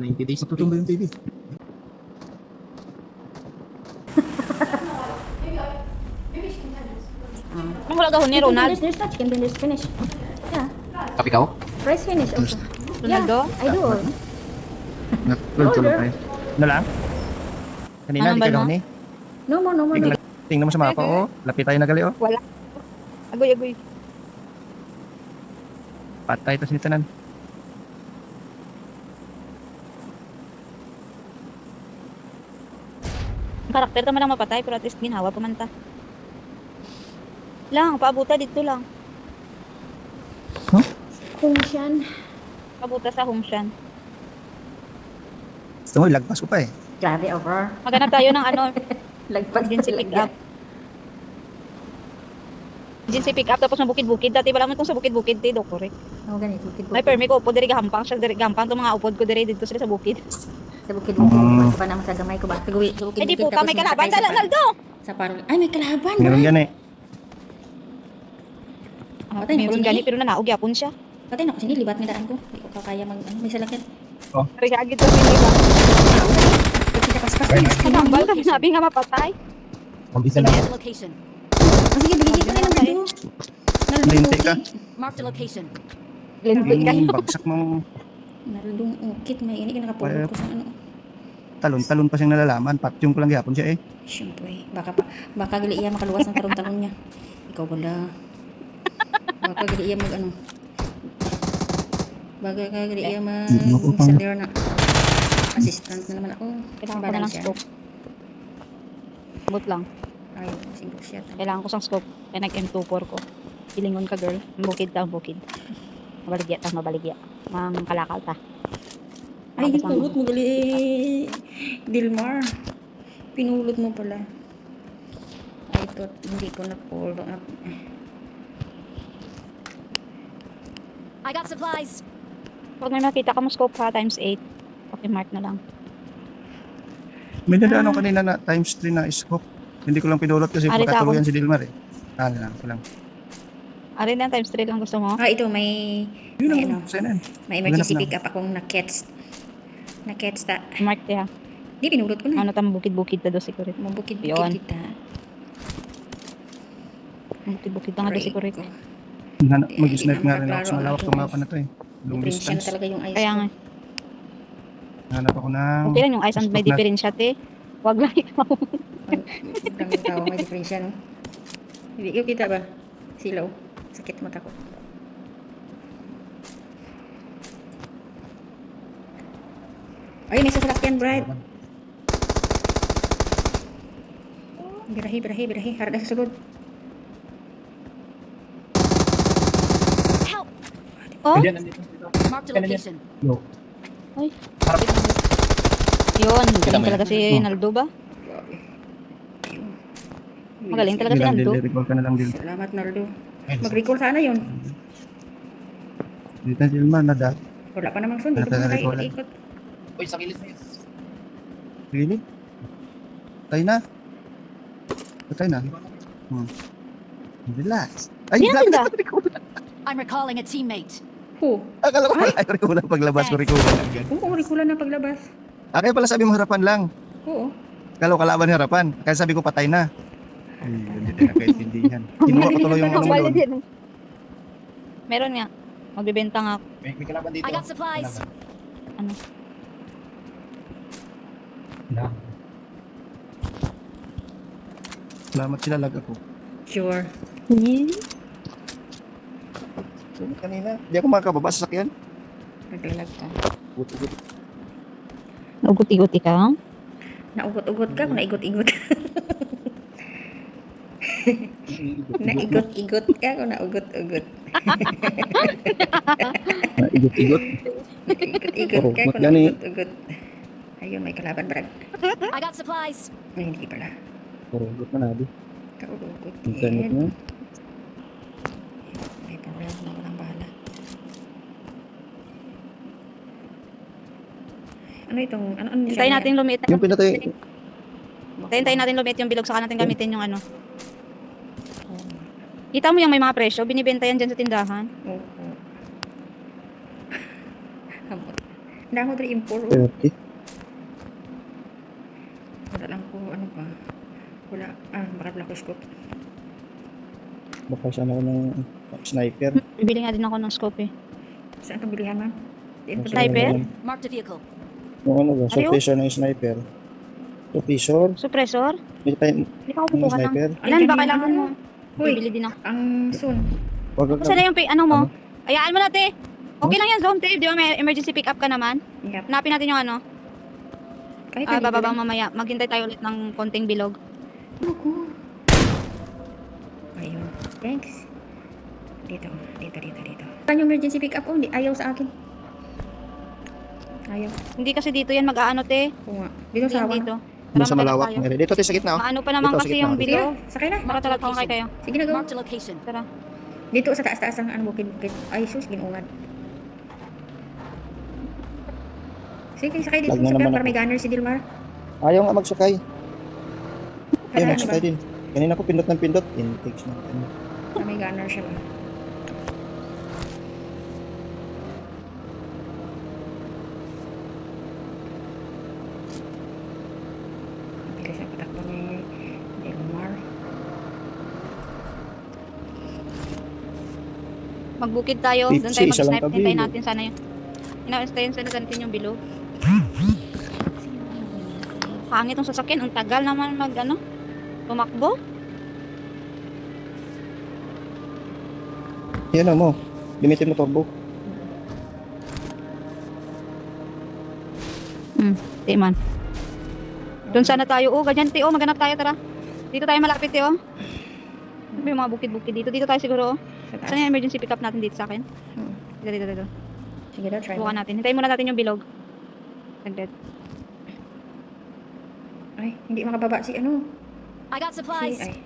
90 days tutumba yung baby. Anong wala gahon ni Ronald? There's no chicken fingers finish. Yeah. Kapi ka? Fries finish also. Ronaldo? Yeah, I do. Tulog tayo. Ano lang? Kanina, Anong di ka ba, no? gawin eh. No more, no more. No. Tingnan mo sa mapa, oh. Lapit tayo na gali, oh. Wala. Agoy, agoy. Patay to sinitanan. Ang karakter naman ang mapatay, pero at least ginawa pa man ta. Lang, paabuta dito lang. Kung siyan. Paabuta sa Hongshan. Gusto mo, ilagpas ko pa eh. Grabe, over. Maghanap tayo ng ano, Lagpas emergency pick up. Emergency pick up, tapos mabukid-bukid. Dati wala mo itong sa bukid-bukid, do correct. Ako ganito, bukid-bukid. May permi ko, upod diri gahampang siya, diri gahampang itong mga upod ko diri dito sila sa bukid. Sa bukid-bukid. Pa naman sa gamay ko ba? Sa bukid-bukid. Eh di po ka, may kalaban, Ronaldo! Sa parol. Ay, may kalaban. Meron yan eh. Ah, Patay na meron ko gani, sini. pero nanaog yapon siya. Patay na ko sini, libat may daan ko. Hindi ko kakaya mag, ano, may salakyan. Rigagid to sila ba? Pag kita paspas, Ay, ay, Katambal ka sinabi nga mapatay. Umpisa na. Marked a location. Oh, sige, bigay ka na ng dado. Linti ka. Marked a location. Lintik ka. Bagsak mo. Nalulung ukit, may ini ka nakapulot ko sa ano. Talon pa siyang nalalaman. Patyong ko lang gihapon siya eh. Siyempre, baka gali iya makaluwas ng talon-talon niya. Ikaw bala. Baka gali iya mag ano. Baka gali iya mag salir na. Assistant na naman ako. Kailangan ko na lang Balance yan. scope. Bot lang. Ayaw, siguro siya. Kailangan ko sang scope. Kaya nag-M24 ko. Pilingon ka girl. Bukid ta, bukid. Mabaligya ta, mabaligya. Mang kalakal ta. Ay, Tapos ang- pinulot mo gali Dilmar. Pinulot mo pala. I thought hindi ko na-pull up. I got supplies. Pag may makita ka mo scope ha, times 8. Okay, mark na lang. May nadaan ako kanina na times 3 na scope. Hindi ko lang pinulot kasi Alita makatuluyan ako. si Dilmar eh. Lang, ko lang. Arin na, times 3 lang gusto mo. Ah, ito may Yun May lang, ano? sa'yo na yan. may emergency Ganap pick up akong na-catch. Na-catch ta. Mark te ha. Di, pinulot ko na. Ano tam bukid-bukid ta do security. Mabukid-bukid Yun. kita. Bukid-bukid ta nga do Aray security. ko. Mag-snipe nga rin ako Makaklaro sa malawak ang ng mapa na to eh. Long Diferensya na distance. talaga yung eyes Kaya ko. nga. Hanap ako ng... Okay lang yung eyes and may Scope na- difference siya te. Wag lang ikaw. Ang tao may diferensya, no? Hindi ko kita ba? Silaw. Sakit mata ko. Ay, may sasakyan, Brad. Birahi, birahi, birahi. Harap na sa sugod. Help. Oh? Ayan, nandito. Marked a Ganun yan. location. Yun, Kita galing mo yan? talaga si Naldo ba? Grabe. Magaling talaga si Nilang Naldo. Dil, recall ka na lang Dil. Salamat, Nardo. Mag-recall sana yun. Dito na Dilmar na dati. Wala pa namang phone. Dito pa Nata- tayo recall. ikot. Uy, sa kilis na yun. Really? Patay na. Patay na. Relax. Ay, Yan, grabe ganda. na recall. I'm recalling a teammate. Who? Akala ko pala, ay, recall na paglabas ko, recall na agad. Oo, recall na paglabas. Kaya pala sabi mo harapan lang. Oo. Kala ko kalaban harapan. Kaya sabi ko patay na. Ay, hindi na kaintindihan. Kinuha ko tuloy yung ano mo Valid doon. yan. Meron nga. Magbibenta nga ako. May kalaban dito. I got supplies. Ano? Kalaban. Salamat sila lag ako. Sure. So, kanina, di ako makakababa sa sakyan. Naglalag ka. Gut-gut. Ugot-igot ka? Naugot-ugot ka kung naigot-igot. Naigot-igot ka kung naugot-ugot. Igot-igot. Naigot-igot ka Mat kung gani. naugot-ugot. Ayun, may kalaban, Brad. I got supplies. Ay, hindi pala. Kurugot na nabi. Kaugot. Internet mo. May problema na walang bahala. Ano itong, ano Hintayin natin lumit. Yung pinatay. Hintayin natin lumit yung bilog, saka natin gamitin yung ano. Kita mo yung may mga presyo, binibenta yan dyan sa tindahan. Oo. Hamot. Wala ko 3 and 4. 30. Wala lang ko, ano pa. Wala, baka black scope. Baka sana ako ng sniper. Bibili nga din ako ng scope eh. Saan itong bilihan, ma'am? Sniper? Marked a vehicle. Yung ano ba? Ayaw. Suppressor ng sniper. Suppressor? Suppressor? May tayo Hindi ka ako ng kukuha ng... sniper? Ilan ba kailangan mo? Uy, Bibili din ako. ang soon. Wag Kasi na yung ano mo? Ayaan mo na, te. Okay lang yan, zone tape. Di ba may emergency pick up ka naman? Yep. Hanapin natin yung ano. Kahit na dito Bababa lang. mamaya. Maghintay tayo ulit ng konting bilog. Ako. Ayun. Thanks. Dito. Saan yung emergency pick up? Oh, hindi. Ayaw sa akin. Ayaw. Hindi kasi dito yan mag-aano, te. Oo nga. Dito Hindi sa yan awan. dito. Doon sa Tara, malawak. tayo. Dito tayo sa gitna. Oh. Maano pa naman Dito, kasi sige, yung sige. Sige, bilog. sakay na. Makatalag kayo. Sige na, go. Marked a location. Tara. Dito sa taas-taas ang ano, bukid-bukid. Ay, sus, ginungad. Sige, sakay dito Lag na sa naman para ako. may gunner si Dilmar. Ayaw nga magsakay. Ayun, Kaya ano ba? magsakay din. Kanina ko pindot ng pindot. Intakes na. May gunner siya ba? Bilis ang patakbo ni Dilmar. Magbukid tayo. Fifty, Doon tayo isa lang mag-snipe. tabi. Hintayin natin sana yun. Hintayin sana natin yung bilog. Pangit yung sasakyan. Ang tagal naman tumakbo. Yan mo. Limitin mo turbo. Di man. Doon sana tayo. Oh, ganyan, te. Oh, maghanap tayo. Tara. Dito tayo malapit, te. Oh. Ano ba yung mga bukid-bukid dito? Dito tayo siguro. Oh. Sa taas. Saan yung emergency pick up natin dito sa akin? Hmm. Dito. Sige daw, try Subukan mo. natin. Hintayin muna natin yung bilog. Saglit. Ay, hindi makababa si ano. I got Si, supplies. ay.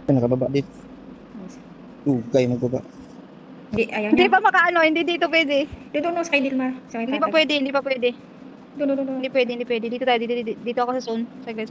Ito nakababa dito. Dugay magbaba. Hindi, ayaw Hindi niya. pa makaano. Hindi dito pwede. Dito no, sakay Dilmar. Sakay Hindi pa pwede. Hindi pa pwede. Doon. Hindi pwede. Dito tayo. Dito ako sa zone. Saglit.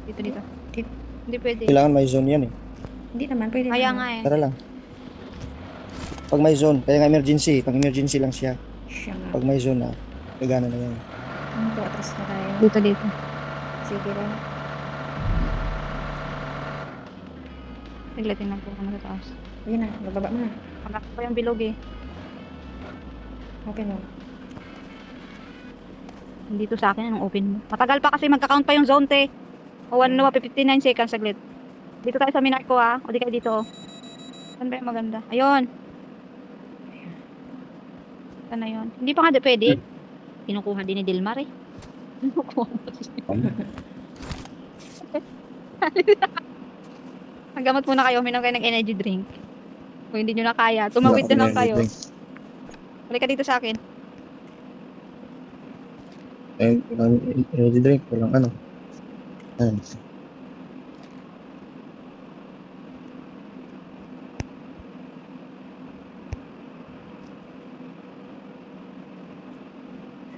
Dito. Hindi pwede. Kailangan may zone yan eh. Hindi naman, pwede Kaya naman. nga eh. Tara lang. Pag may zone, kaya nga emergency. Pag emergency lang siya. Siya nga. Pag may zone na, gagana na yan. Ito, atras na tayo. Dito. Sige lang. Saglit. Tingnan po kung sa taas. Ayan na, bababa mo na. Magkakot pa yung bilog eh. Open mo. Dito sa akin, anong open mo? Matagal pa kasi magka-count pa yung zone, te. O 59 seconds, saglit. Dito tayo sa Minarco, ah. O di kayo dito, oh. Saan ba yung maganda? Ayun. Saan na yun? Hindi pa nga pwede. Kinukuha din ni Dilmar, eh. Kinukuha mo Maggamot muna kayo, minom kayo ng energy drink. Kung hindi nyo na kaya, tumawid na lang kayo. Balik ka dito sa akin. Energy drink, walang ano. Ayan.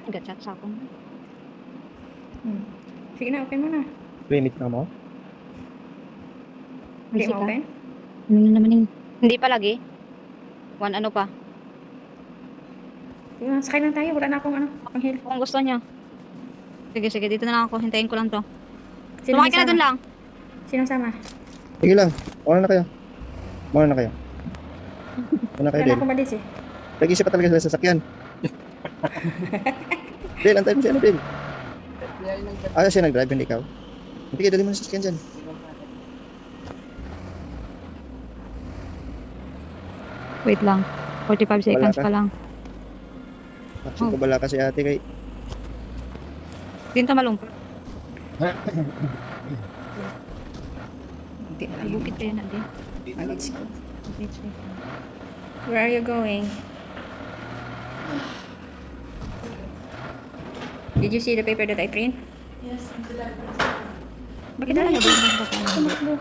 Gatchat sa akin. Sige na, open mo na. Limit na mo? Hindi Sige mo ka. open? Ano na naman yung... Hindi pa lagi. One ano pa. Sige na, sakay na tayo. Wala na akong ano, panghil. Kung gusto niya. Sige, dito na lang ako. Hintayin ko lang to. Sino Sumakay ka na sama? dun lang. Sino sama? Sige lang. Mauna na kayo. Mauna kayo Wala na Del. akong badis eh. Nag-isip pa talaga sa sasakyan. Del, antayin mo si ano, Del. Siya nag-drive, hindi ikaw. Hindi kayo, dali mo na sa sasakyan dyan. Wait lang. 45 seconds ka. pa lang. Action ko bala kasi ate kay... Dito malungkot. Hindi na tayo. Bukit kayo na din. Let's go. Where are you going? Did you see the paper that I print? Bakit Dala na niyo ba yung bukit? tumakbo?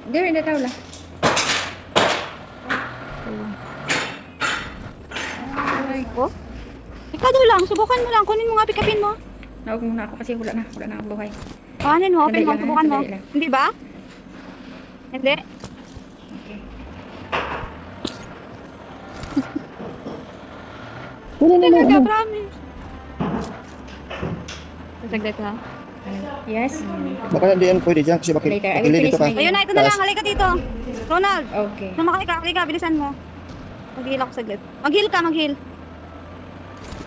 There in the tawla. Oh? Ikaw doon lang. Subukan mo lang. Kunin mo nga. Pick upin mo. Nawag muna ako kasi wala na akong buhay. Kanin mo. Open Sandali mo. lang, Subukan mo. sandali lang. Hindi ba? Hindi. Okay. Talaga, promise. Saglit ha. Yes. Baka hindi yan pwede dyan kasi bakit Later, I will pakili dito finish ka. my- Ayun na, ito na lang. Halika dito. Ronald, Okay. sumakay ka. Halika, bilisan mo. Mag-heal ako saglit. Mag-heal ka, mag-heal.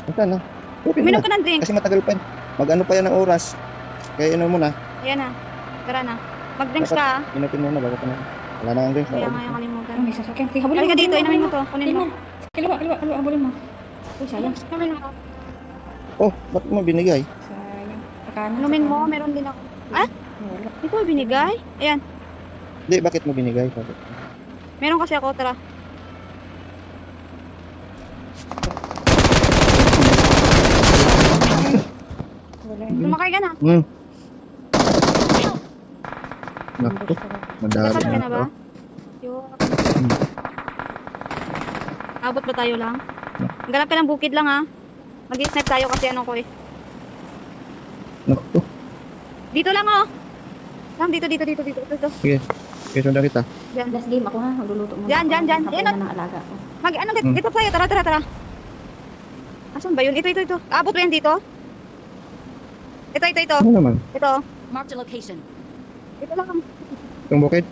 Ito na. Open mo Uminom na. ka ng drink. Kasi matagal pa. Mag-ano pa yan ng oras. Kaya inom mo na. Ayan na. Tara na. Mag-drinks Dapat- ka ha. Inutin mo na bago ka na. Wala na ang drinks. Kaya nga yung kalimutan. Oh, may sasakyan. Sige, habulin Halika mo, dito, habulin inumin mo to. Kunin mo. Dilmar. Kaliwa, habulin mo. Uy, sayang. Inumin mo. Oh, ba't mo binigay? Sayang. Pakano. Inumin mo, meron din ako. Ah? Wala. Ito binigay? Ayan. Hindi, bakit mo binigay? Bakit? Meron kasi ako, tara. Wala. Sumakay ka na. Naku, madali Nakasakay ka na na ba? to. Yun. Abot ba tayo lang? Ganap ka ng bukid lang ha. Mag-snipe tayo kasi ano ko eh. Naku, Dito lang oh. Lang, dito. sige, sundan kita. Diyan. Last game ako ha. Magluluto mo. Diyan. Hapunan Diyan, na ng alaga ko. Dito tayo, tara. Asan ba yun? Ito. Abot ba yan dito? Ito. Ano naman? Ito. Marked a location. Ito lang. Itong bukid?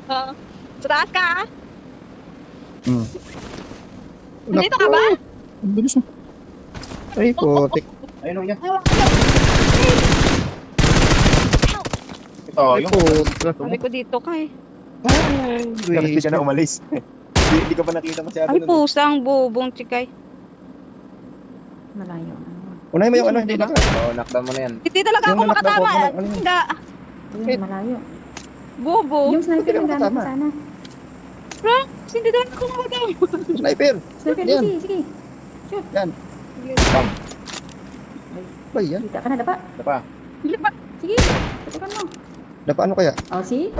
Sa taas ka ha? Hmm. Nandito ka ba? Ang bilis mo. Ay, putik. Ayun o yan. Ito, Ay, yung putik. Sabi ko dito ka eh. Hindi ka na umalis. Hindi ka pa nakita masyado. Ay pusang bubong chikay. Malayo. Unay mo yung ano, hindi na. Oo, knockdown mo na yan. Hindi talaga Yung ako anak makatama. na po, ano yun? Hindi. Ayun, malayo. Bobo. Yung sniper Hindi ka yung gamit ko makatama. sana. Frank, hindi talaga ako makatama. Sniper! Sniper, Yan. sige. Yan. Ba yan? Kita ka na, dapa. Ito pa. Sige, tutukan mo. Dapat ano kaya? Oh, see?